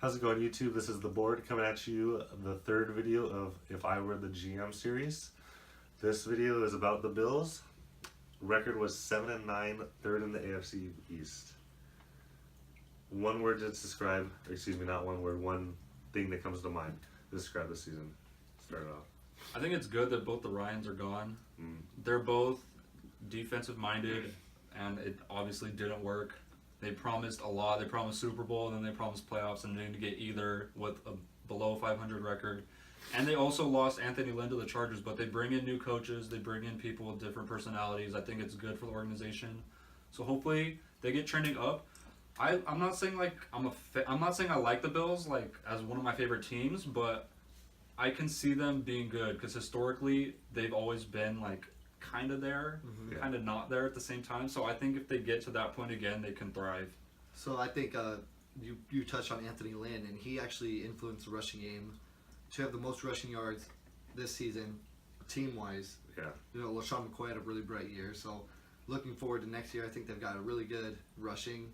How's it going, YouTube? This is the board coming at you, the third video of If I Were the GM series. This video is about the Bills. Record was 7-9, third in the AFC East. One word to describe, or excuse me, not one word, one thing that comes to mind to describe the season. Start it off. I think it's good that both the Ryans are gone. They're both defensive minded, and it obviously didn't work. They promised a lot. They promised Super Bowl, and then they promised playoffs, and they didn't get either with a below 500 record. And they also lost Anthony Lynn to the Chargers, but they bring in new coaches. They bring in people with different personalities. I think it's good for the organization. So hopefully they get trending up. I'm not saying like I'm not saying I like the Bills like as one of my favorite teams, but I can see them being good because historically they've always been like kind of there, kind of not there at the same time. So I think if they get to that point again, they can thrive. So I think you touched on Anthony Lynn, and he actually influenced the rushing game to have the most rushing yards this season, team-wise. Yeah. You know, LaShawn McCoy had a really bright year, so looking forward to next year, I think they've got a really good rushing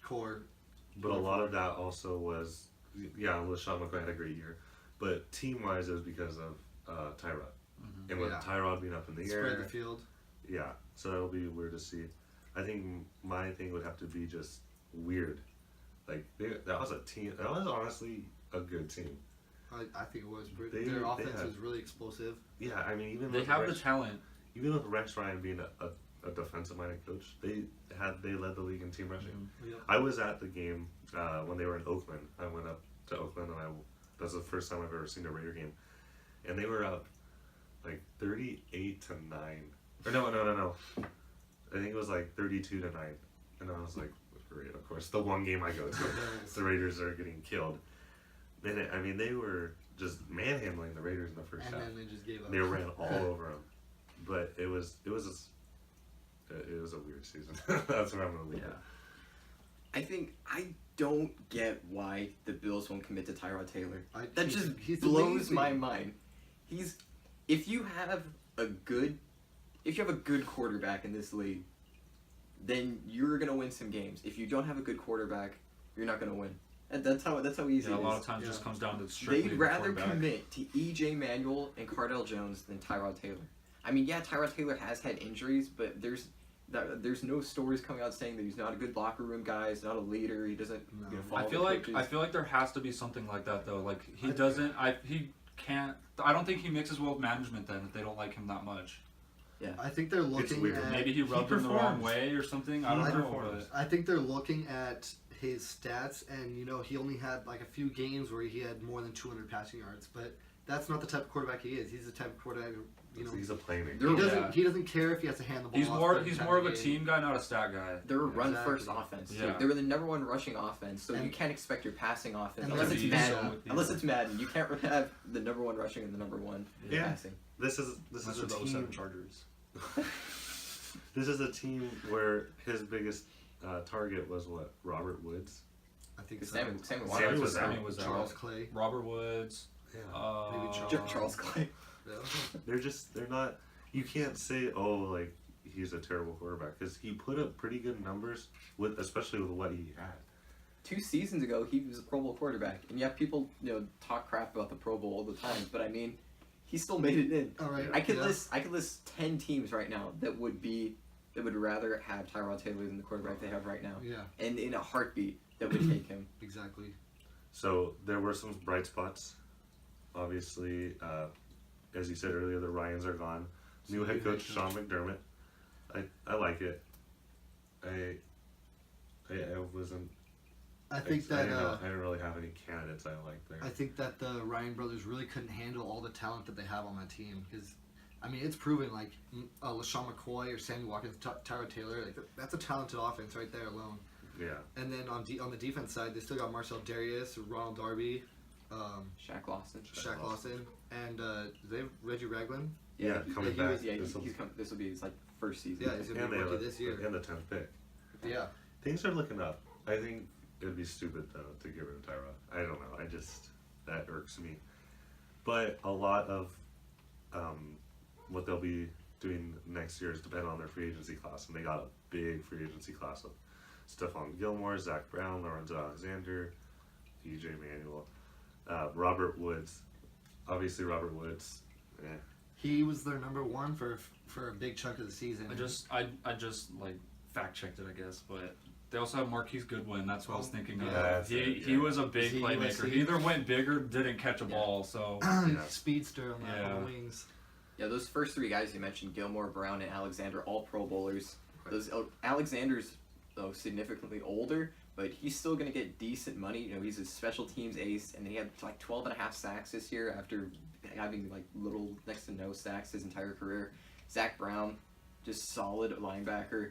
core. But a lot of that also was, LaShawn McCoy had a great year. But team-wise, it was because of Tyrod. And with Tyrod being up in the air. Spread the field. Yeah, so that'll be weird to see. I think my thing would have to be just weird. Like, that was a team. That was honestly a good team. I think it was. Their offense was really explosive. Yeah, I mean, even they have the talent. Even with Rex Ryan being a defensive-minded coach, they led the league in team rushing. Yep. I was at the game when they were in Oakland. I went up to Oakland, and that's the first time I've ever seen a Raider game, and they were up like 38-9. Or no. I think it was like 32-9, and I was like, great. Of course, the one game I go to, the Raiders are getting killed. Then they were just manhandling the Raiders in the first half. And then they just gave up. They ran all over them, but it was a weird season. That's what I'm gonna leave it. I don't get why the Bills won't commit to Tyrod Taylor. That just he's blows my mind. If you have a good quarterback in this league, then you're gonna win some games. If you don't have a good quarterback, you're not gonna win. And that's how easy it is. A lot of times it just comes down to strictly They'd rather commit to E.J. Manuel and Cardell Jones than Tyrod Taylor. I mean, Tyrod Taylor has had injuries, but there's no stories coming out saying that he's not a good locker room guy. He's not a leader. He doesn't. Follow I feel like there has to be something like that though. Like he can't. I don't think he mixes well with management. Then if they don't like him that much. Yeah. I think they're looking at... Maybe he rubbed him the wrong way or something. I don't know. But I think they're looking at his stats, and he only had like a few games where he had more than 200 passing yards. But that's not the type of quarterback he is. He's the type of quarterback, he's a playmaker. He doesn't care if he has to hand the ball. He's more of a team guy, not a stat guy. They're a run-first offense. Yeah. They're the number one rushing offense, so you can't expect your passing offense unless it's Madden. Unless it's Madden, you can't have the number one rushing and the number one passing. This is a team. Chargers. This is a team where his biggest target was what? Robert Woods. I think Sammy was out. Charles Clay. Robert Woods. Yeah. Maybe Charles Clay. Yeah. They're not. You can't say like he's a terrible quarterback because he put up pretty good numbers especially with what he had. 2 seasons ago, he was a Pro Bowl quarterback, and people talk crap about the Pro Bowl all the time, but I mean, he still made it in. All right. I could list 10 teams right now that would rather have Tyrod Taylor than the quarterback they have right now. Yeah. And in a heartbeat, that would take him. Exactly. So there were some bright spots. Obviously, as you said earlier, the Ryans are gone. New head coach Sean McDermott. I like it. I wasn't. I think that I didn't really have any candidates I liked there. I think that the Ryan brothers really couldn't handle all the talent that they have on that team because, I mean, it's proven like LaShawn McCoy or Sammy Watkins, Tyrod Taylor, like that's a talented offense right there alone. Yeah. And then on the defense side, they still got Marcel Darius, Ronald Darby, Shaq Lawson, and they have Reggie Ragland. Yeah, coming back. This will be his first season. Yeah, he's gonna be rookie this year. And the 10th pick. Yeah. Things are looking up. I think it would be stupid though to get rid of Tyrod. I don't know. That irks me. But a lot of what they'll be doing next year is dependent on their free agency class, and they got a big free agency class Stephon Gilmore, Zach Brown, Lorenzo Alexander, EJ Manuel, Robert Woods. Obviously, Robert Woods. He was their number one for a big chunk of the season. I just like fact checked it, I guess, but they also have Marquise Goodwin. That's what I was thinking of. Yeah, He was a big he playmaker. USC? He either went big or didn't catch a ball. So Speedster on Yeah. the wings. Yeah, those first three guys you mentioned, Gilmore, Brown, and Alexander, all Pro Bowlers. Those Alexander's though significantly older, but he's still going to get decent money. You know, he's a special teams ace, and then he had like 12.5 sacks this year after having like little next to no sacks his entire career. Zach Brown, just solid linebacker.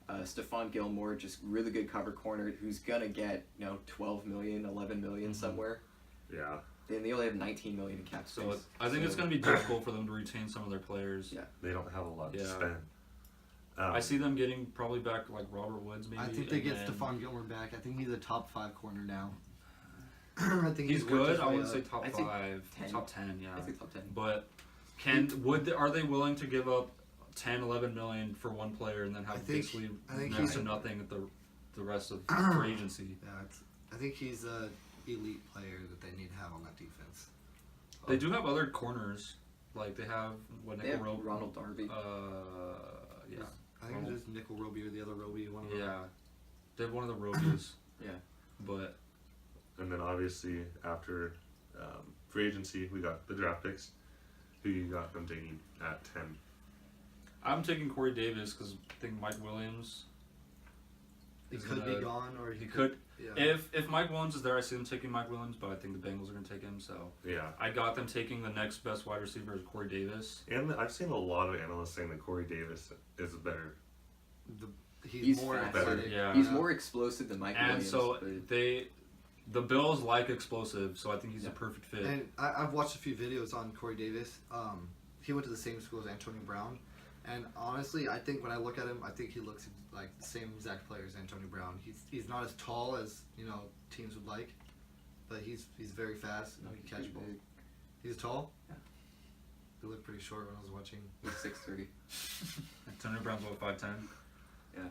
Stephon Gilmore, just really good cover corner, who's gonna get 12 million, 11 million somewhere. Yeah. And they only have 19 million in cap space. So I think it's going to be difficult for them to retain some of their players. Yeah. They don't have a lot to Yeah. spend. I see them getting probably back like Robert Woods maybe. I think they and get then- Stephon Gilmore back. I think he's a top 5 corner now. I think He's worked good. his I way wouldn't say up. top I think 5, 10. top 10. Yeah. I think top 10. But are they willing to give up 10, 11 million for one player and then have basically I think next he's to nothing at the rest of free agency? Yeah, I think he's a elite player that they need to have on that defense. They do have other corners, like they have They have Nickel Rope. Ronald Darby. Yeah, I think it's just Nickel Roby or the other Roby. One of them. yeah. They have one of the Robies. Yeah. But And then obviously after free agency, we got the draft picks. Who you got them taking at 10? I'm taking Corey Davis because I think Mike Williams. He is could gonna- be gone, or He could. Yeah. If Mike Williams is there, I see them taking Mike Williams, but I think the Bengals are going to take him. So Yeah. I got them taking the next best wide receiver is Corey Davis. And I've seen a lot of analysts saying that Corey Davis is better. He's more fast. athletic. Yeah. He's more explosive than Mike And Williams. so but the Bills like explosive, so I think he's a perfect fit. And I've watched a few videos on Corey Davis. He went to the same school as Antonio Brown. And honestly, I think when I look at him, I think he looks like the same exact player as Antonio Brown. He's not as tall as teams would like, but he's very fast and he can catch ball. He's tall. Yeah. He looked pretty short when I was watching. he's 6'3". Antonio Brown's what, 5'10"? Yeah.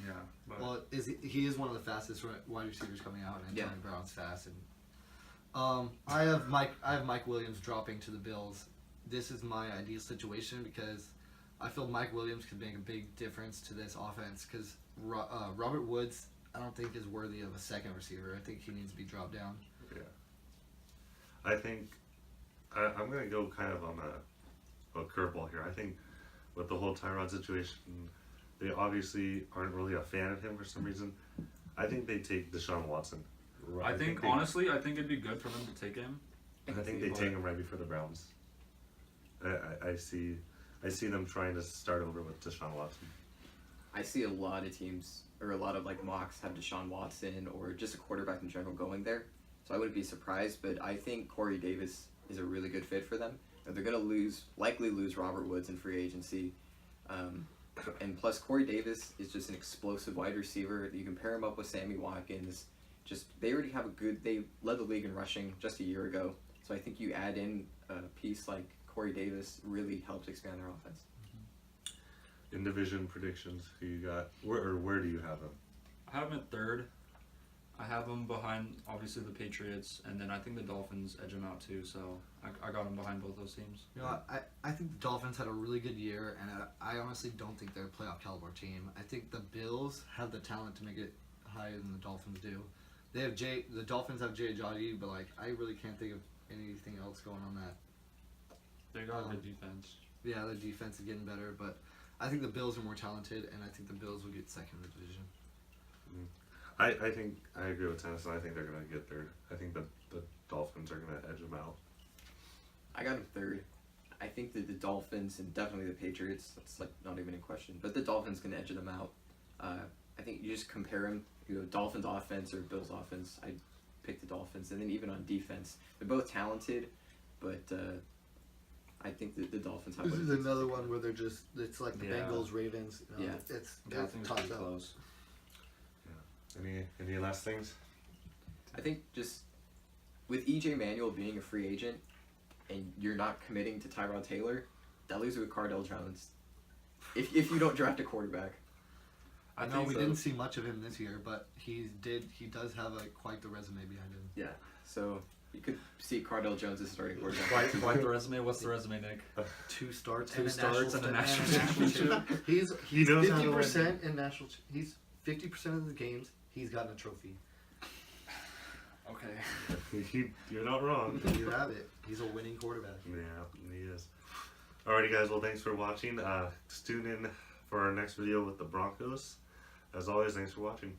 Yeah. But Well, he is one of the fastest wide receivers coming out, and Antonio Brown's fast. And I have Mike Williams dropping to the Bills. This is my ideal situation because I feel Mike Williams could make a big difference to this offense. Because Robert Woods, I don't think is worthy of a second receiver. I think he needs to be dropped down. Yeah. I think I'm going to go kind of on a curveball here. I think with the whole Tyrod situation, they obviously aren't really a fan of him for some reason. I think they take Deshaun Watson. I think honestly, I think it'd be good for them to take him. I think they take him right before the Browns. I see them trying to start over with Deshaun Watson. I see a lot of teams, or a lot of like mocks, have Deshaun Watson or just a quarterback in general going there. So I wouldn't be surprised, but I think Corey Davis is a really good fit for them. They're going to likely lose Robert Woods in free agency. And plus, Corey Davis is just an explosive wide receiver. You can pair him up with Sammy Watkins. They already have they led the league in rushing just a year ago. So I think you add in a piece like Corey Davis really helps expand their offense. In division predictions, who you got? Where do you have them? I have him at third. I have him behind obviously the Patriots, and then I think the Dolphins edge him out too. So I got him behind both those teams. I think the Dolphins had a really good year, and I honestly don't think they're a playoff caliber team. I think the Bills have the talent to make it higher than the Dolphins do. The Dolphins have Jay Ajay, but like I really can't think of anything else going on that. They got a good defense. Yeah, their defense is getting better, but I think the Bills are more talented, and I think the Bills will get second in the division. I think I agree with Tennessee. I think they're going to get third. I think the Dolphins are going to edge them out. I got him third. I think that the Dolphins and definitely the Patriots, that's like not even in question, but the Dolphins can edge them out. I think you just compare them, Dolphins offense or Bills offense. I'd pick the Dolphins. And then even on defense, they're both talented, but I think that the Dolphins have This what it is takes. another one where it's like the Yeah. Bengals, Ravens. Yeah. It's Yeah, I think it's tops pretty out. close. Any last things? I think just with EJ Manuel being a free agent and you're not committing to Tyrod Taylor, that leaves you with Cardell Jones. If you don't draft a quarterback. I know think we so. didn't see much of him this year, but he does have quite the resume behind him. Yeah. So you could see Cardell Jones as starting quarterback. Quite the resume. What's the resume, Nick? 2 starts, Two and a starts national, and a national championship. He's He knows how to win. 50% in national. He's 50% of the games he's gotten a trophy. Okay. You're not wrong. You have it. He's a winning quarterback. Yeah, he is. Alrighty, guys. Well, thanks for watching. Tune in for our next video with the Broncos. As always, thanks for watching.